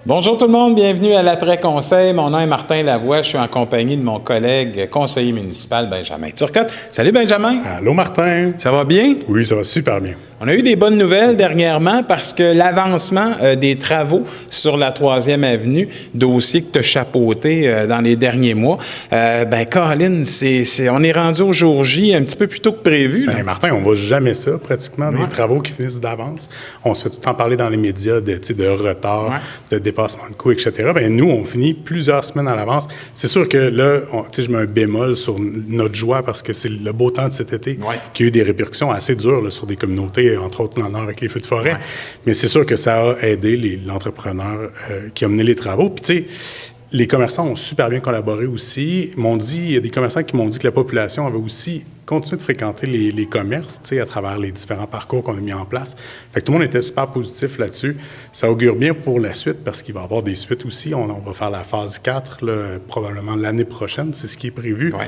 Bonjour tout le monde, bienvenue à l'après-conseil. Mon nom est Martin Lavoie, je suis en compagnie de mon collègue conseiller municipal Benjamin Turcotte. Salut Benjamin! Allô Martin! Ça va bien? Oui, ça va super bien. On a eu des bonnes nouvelles dernièrement parce que l'avancement des travaux sur la 3e avenue, dossier que tu as chapeauté dans les derniers mois, Colin, on est rendu au jour J un petit peu plus tôt que prévu. Là. Martin, on ne voit jamais ça, pratiquement, des travaux qui finissent d'avance. On se fait tout le temps parler dans les médias de retard, de dépassement de coûts, etc. Nous, on finit plusieurs semaines à l'avance. C'est sûr que là, je mets un bémol sur notre joie parce que c'est le beau temps de cet été qui a eu des répercussions assez dures là, sur des communautés, entre autres dans le nord avec les feux de forêt. Ouais. Mais c'est sûr que ça a aidé l'entrepreneur qui a mené les travaux. Puis tu sais, les commerçants ont super bien collaboré aussi. Il y a des commerçants qui m'ont dit que la population avait aussi continué de fréquenter les commerces, tu sais, à travers les différents parcours qu'on a mis en place. Fait que tout le monde était super positif là-dessus. Ça augure bien pour la suite parce qu'il va y avoir des suites aussi. On va faire la phase 4, là, probablement l'année prochaine, c'est ce qui est prévu. Ouais.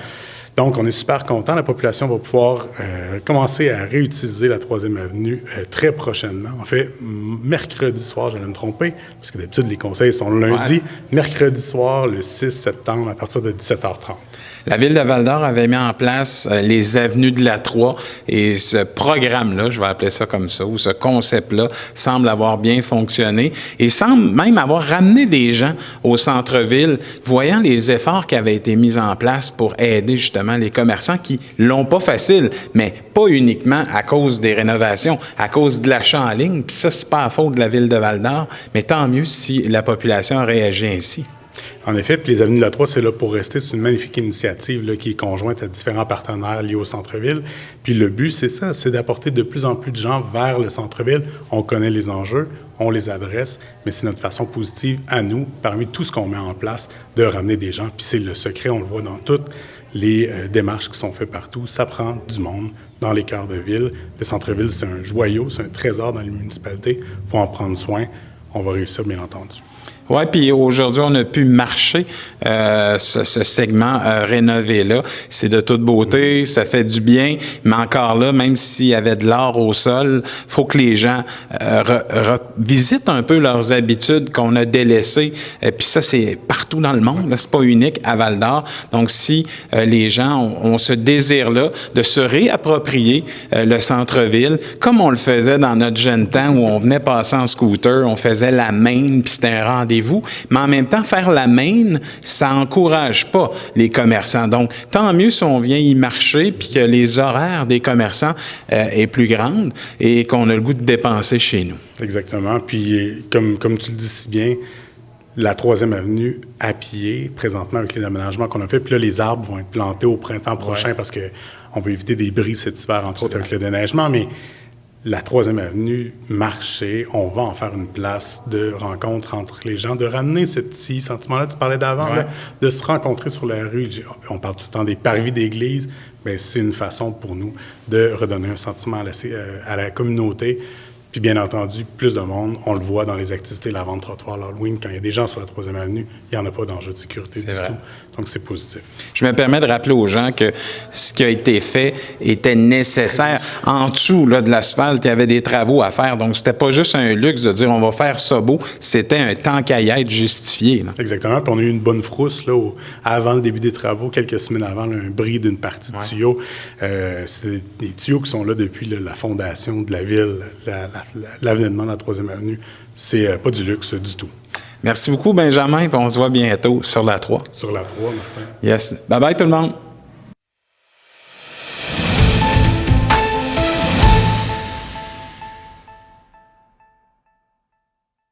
Donc, on est super content. La population va pouvoir commencer à réutiliser la 3e avenue très prochainement. En fait, mercredi soir, j'allais me tromper, parce que d'habitude, les conseils sont le lundi. Ouais. Mercredi soir, le 6 septembre, à partir de 17h30. La Ville de Val-d'Or avait mis en place les avenues de la 3 et ce programme-là, je vais appeler ça comme ça, ou ce concept-là, semble avoir bien fonctionné et semble même avoir ramené des gens au centre-ville, voyant les efforts qui avaient été mis en place pour aider justement les commerçants qui l'ont pas facile, mais pas uniquement à cause des rénovations, à cause de l'achat en ligne, puis ça, c'est pas à faute de la Ville de Val-d'Or, mais tant mieux si la population a réagi ainsi. En effet, puis les avenues de la 3, c'est là pour rester. C'est une magnifique initiative là, qui est conjointe à différents partenaires liés au centre-ville. Puis le but, c'est ça, c'est d'apporter de plus en plus de gens vers le centre-ville. On connaît les enjeux, on les adresse, mais c'est notre façon positive à nous, parmi tout ce qu'on met en place, de ramener des gens. Puis c'est le secret, on le voit dans toutes les démarches qui sont faites partout. Ça prend du monde dans les cœurs de ville. Le centre-ville, c'est un joyau, c'est un trésor dans les municipalités. Il faut en prendre soin. On va réussir, bien entendu. Oui, puis aujourd'hui, on a pu marcher ce segment rénové-là. C'est de toute beauté, ça fait du bien, mais encore là, même s'il y avait de l'or au sol, faut que les gens revisitent un peu leurs habitudes qu'on a délaissées. Puis ça, c'est partout dans le monde, là, c'est pas unique à Val-d'Or. Donc, si les gens ont ce désir-là de se réapproprier le centre-ville, comme on le faisait dans notre jeune temps où on venait passer en scooter, on faisait la main, puis c'était un rendez-vous. Mais en même temps, faire la main, ça n'encourage pas les commerçants. Donc, tant mieux si on vient y marcher puis que les horaires des commerçants est plus grande et qu'on a le goût de dépenser chez nous. Exactement. Puis, comme tu le dis si bien, la 3e avenue à pied, présentement avec les aménagements qu'on a fait, puis là, les arbres vont être plantés au printemps prochain parce qu'on va éviter des bris cet hiver, entre autres, avec le déneigement, mais la 3e avenue, marcher, on va en faire une place de rencontre entre les gens, de ramener ce petit sentiment-là, tu parlais d'avant, là, de se rencontrer sur la rue. On parle tout le temps des parvis d'église, mais c'est une façon pour nous de redonner un sentiment à la communauté. Puis bien entendu, plus de monde, on le voit dans les activités, la vente trottoir, l'Halloween, quand il y a des gens sur la 3e avenue, il n'y en a pas d'enjeu de sécurité du tout. Donc, c'est positif. Je me permets de rappeler aux gens que ce qui a été fait était nécessaire. En dessous là, de l'asphalte, il y avait des travaux à faire. Donc, c'était pas juste un luxe de dire on va faire ça beau. C'était un tant qu'à y être justifié. Là. Exactement. Puis on a eu une bonne frousse là, avant le début des travaux, quelques semaines avant, là, un bris d'une partie de tuyaux. C'était des tuyaux qui sont là depuis la fondation de la ville, l'avènement de la 3e avenue. C'est pas du luxe du tout. Merci beaucoup, Benjamin, puis on se voit bientôt sur la 3. Sur la 3, Martin. Yes. Bye-bye tout le monde.